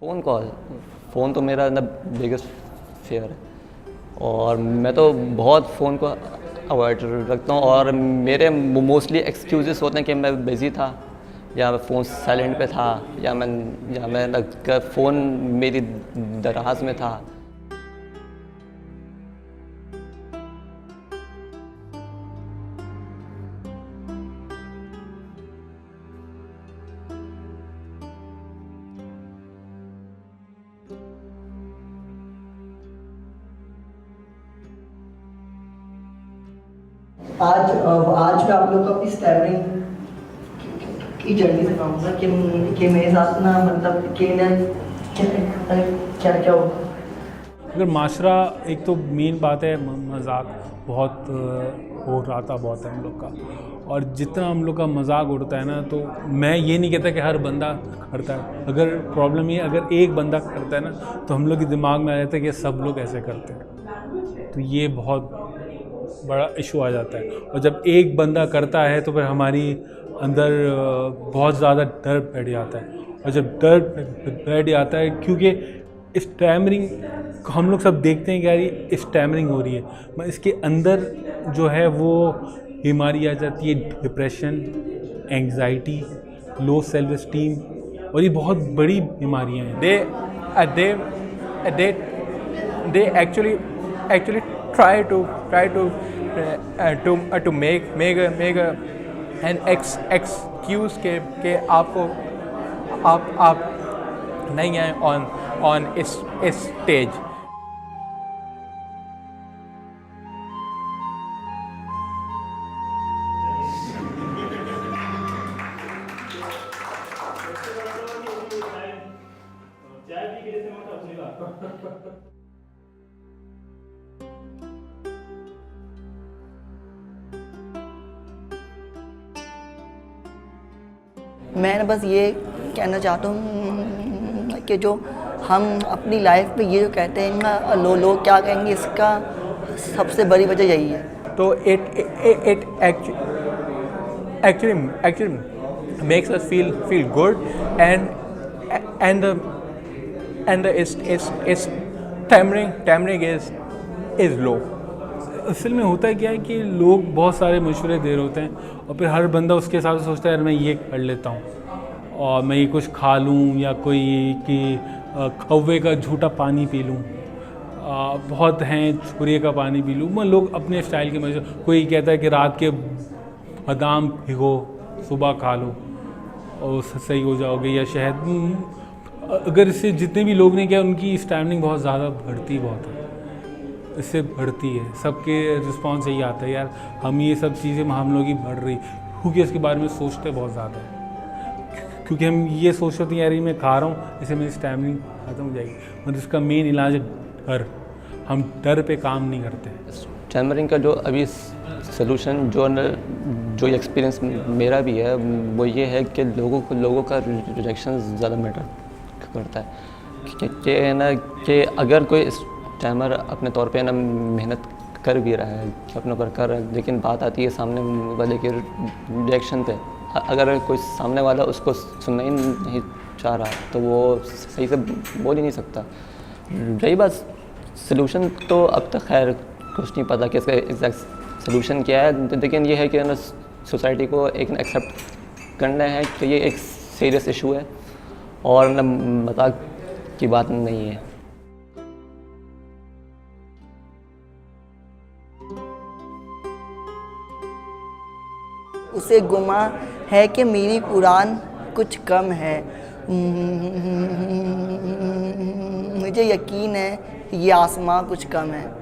Phone तो मेरा ना बिगेस्ट फेयर है और मैं तो बहुत फ़ोन को अवॉइड रखता हूँ और मेरे मोस्टली एक्सक्यूज़ेस होते हैं कि मैं बिज़ी था या फ़ोन साइलेंट पे था या मैं फ़ोन मेरी दराज में था। आज मैं आप लोग को अपनी स्टैमरिंग की जर्नी से कहूँगा कि मेरे साथ ना मतलब कि ना क्या क्या हो। अगर माशरा एक तो मेन बात है, मजाक बहुत हो रहा था बहुत हम लोग का, और जितना हम लोग का मजाक उड़ता है ना, तो मैं ये नहीं कहता कि हर बंदा करता है। अगर प्रॉब्लम ये अगर एक बंदा करता है ना, तो हम लोग के दिमाग में आ जाता है कि सब लोग ऐसे करते हैं, तो ये बहुत बड़ा इशू आ जाता है। और जब एक बंदा करता है तो फिर हमारी अंदर बहुत ज़्यादा डर बैठ जाता है, और जब डर बैठ जाता है, क्योंकि स्टैमरिंग हम लोग सब देखते हैं कि यार ये स्टैमरिंग हो रही है, मगर इसके अंदर जो है वो बीमारी आ जाती है, depression, anxiety, low self esteem, और ये बहुत बड़ी बीमारियां हैं। They actually try to make an excuse के आपको आप नहीं आए on इस stage। मैं बस ये कहना चाहता हूँ कि जो हम अपनी लाइफ में ये जो कहते हैं ना लोग क्या कहेंगे, इसका सबसे बड़ी वजह यही है। तो it actually makes us feel good and is tampering is low। असल में होता क्या है कि लोग बहुत सारे मशवरे दे रहे होते हैं, और फिर हर बंदा उसके हिसाब से सोचता है यार मैं ये कर लेता हूँ, और मैं ये कुछ खा लूँ या कोई कि कौवे का झूठा पानी पी लूँ, बहुत हैं छुरे का पानी पी लूँ। मैं लोग अपने स्टाइल के मशवरे, कोई कहता है कि रात के बादाम भिगो सुबह खा लो और सही हो जाओगे, या शहद। अगर इससे जितने भी लोग ने किया उनकी स्टैमिनिंग बहुत ज़्यादा बढ़ती बहुत है, इससे बढ़ती है। सबके रिस्पॉन्स यही आता है यार हम ये सब चीज़ें हम लोग ही बढ़ रही, क्योंकि इसके बारे में सोचते बहुत ज़्यादा है, क्योंकि हम ये सोचते हैं यार ये मैं खा रहा हूँ इससे मेरी स्टैमिनिंग ख़त्म हो जाएगी, मतलब इसका मेन इलाज है डर। हम डर पे काम नहीं करते। स्टैमरिंग का जो अभी सलूशन जो एक्सपीरियंस मेरा भी है वो ये है कि लोगों का रिजेक्शन ज़्यादा मैटर करता है कि ना कि अगर कोई स्टैमर अपने तौर पे ना मेहनत कर भी रहा है, अपने ऊपर कर रहा है, लेकिन बात आती है सामने वाले के रिएक्शन पे। अगर कोई सामने वाला उसको सुनना ही नहीं चाह रहा तो वो सही से बोल ही नहीं सकता। रही बात सलूशन, तो अब तक खैर कुछ नहीं पता कि इसका एग्जैक्ट सलूशन क्या है, लेकिन ये है कि ना सोसाइटी को एक एक्सेप्ट करना है कि ये एक सीरियस इशू है और ना मजाक की बात नहीं है। उसे गुमा है कि मेरी कुरान कुछ कम है, मुझे यकीन है ये आसमां कुछ कम है।